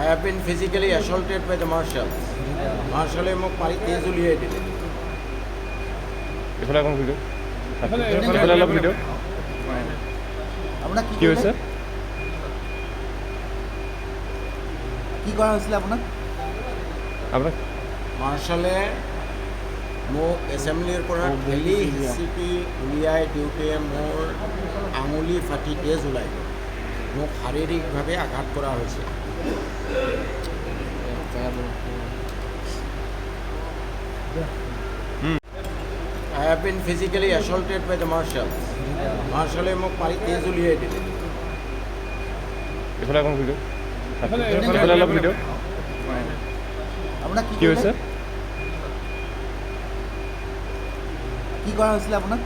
I have been physically assaulted by the marshals. মাৰ্শালে মোক মাৰি তেজ উলিয়াই দিলে। এফালে এখন ভিডিও এফালে এফালে অলপ ভিডিও আপোনাক কি হৈছে কি কৰা হৈছিলে আপোনাক? আপোনাক মাৰ্শালে মোক এছেম্বলিৰ পৰা ঠেলি হিচিপি উলিয়াই দিওঁতে মোৰ আঙুলি ফাটি তেজ ওলাই গ'ল। মোক শাৰীৰিকভাৱে আঘাত কৰা হৈছে। I have been physically assaulted by the marshals. মাৰ্শালে মোক মাৰি তেজ উলিয়াই দিলে। এফালে এখন ভিডিও এফালে এফালে অলপ ভিডিও আপোনাক কি হৈছে কি কৰা হৈছিলে আপোনাক?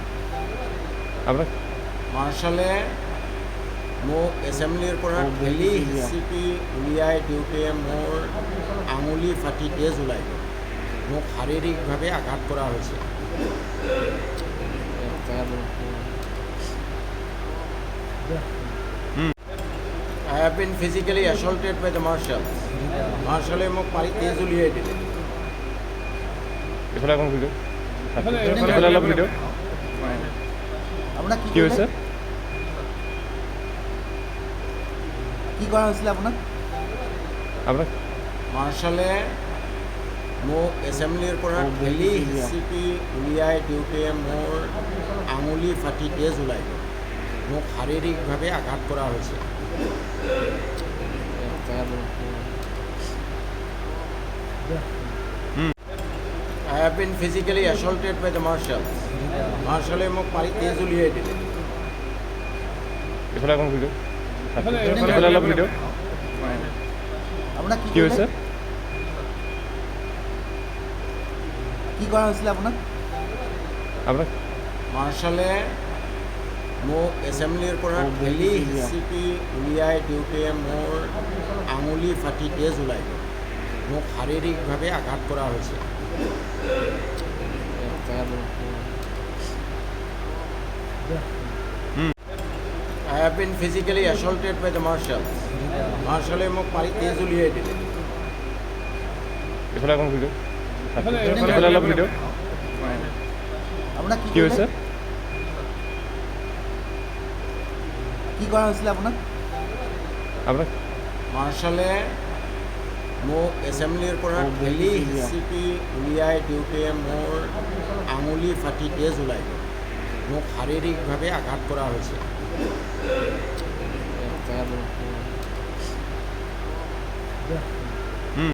আপোনাক মাৰ্শালে মোক এছেম্বলিৰ পৰা ঠেলি হিচিপি উলিয়াই দিওঁতে মোৰ আঙুলি ফাটি তেজ ওলাই গ'ল। মোক শাৰীৰিকভাৱে আঘাত কৰা হৈছে। I have been physically assaulted by the marshals. মাৰ্শালে মোক মাৰি তেজ উলিয়াই দিলে। এফালে এখন ভিডিও এফালে এফালে অলপ ভিডিও আপোনাক কি হৈছে কি কৰা হৈছিলে আপোনাক? আপোনাক মাৰ্শালে মোক এছেম্বলিৰ পৰা ঠেলি হিচিপি উলিয়াই দিওঁতে মোৰ আঙুলি ফাটি তেজ ওলাই গ'ল। মোক শাৰীৰিকভাৱে আঘাত কৰা হৈছে। I have been physically assaulted by the marshals. মাৰ্শালে মোক মাৰি তেজ উলিয়াই দিলে। এফালে এখন ভিডিও এফালে এফালে অলপ ভিডিও আপোনাক কি হৈছে কি কৰা হৈছিলে আপোনাক? আপোনাক মাৰ্শালে মোক এছেম্বলিৰ পৰা ঠেলি হিচিপি উলিয়াই দিওঁতে মোৰ আঙুলি ফাটি তেজ ওলাই গ'ল। মোক শাৰীৰিকভাৱে আঘাত কৰা হৈছে। I have been physically assaulted by the marshals. মাৰ্শালে মোক মাৰি তেজ উলিয়াই দিলে। এফালে এখন ভিডিও এফালে এফালে অলপ ভিডিও আপোনাক কি হৈছে কি কৰা হৈছিলে আপোনাক? আপোনাক মাৰ্শালে মোক এছেম্বলিৰ পৰা ঠেলি হিচিপি উলিয়াই দিওঁতে মোৰ আঙুলি ফাটি তেজ ওলাই গ'ল। মোক শাৰীৰিকভাৱে আঘাত কৰা হৈছে।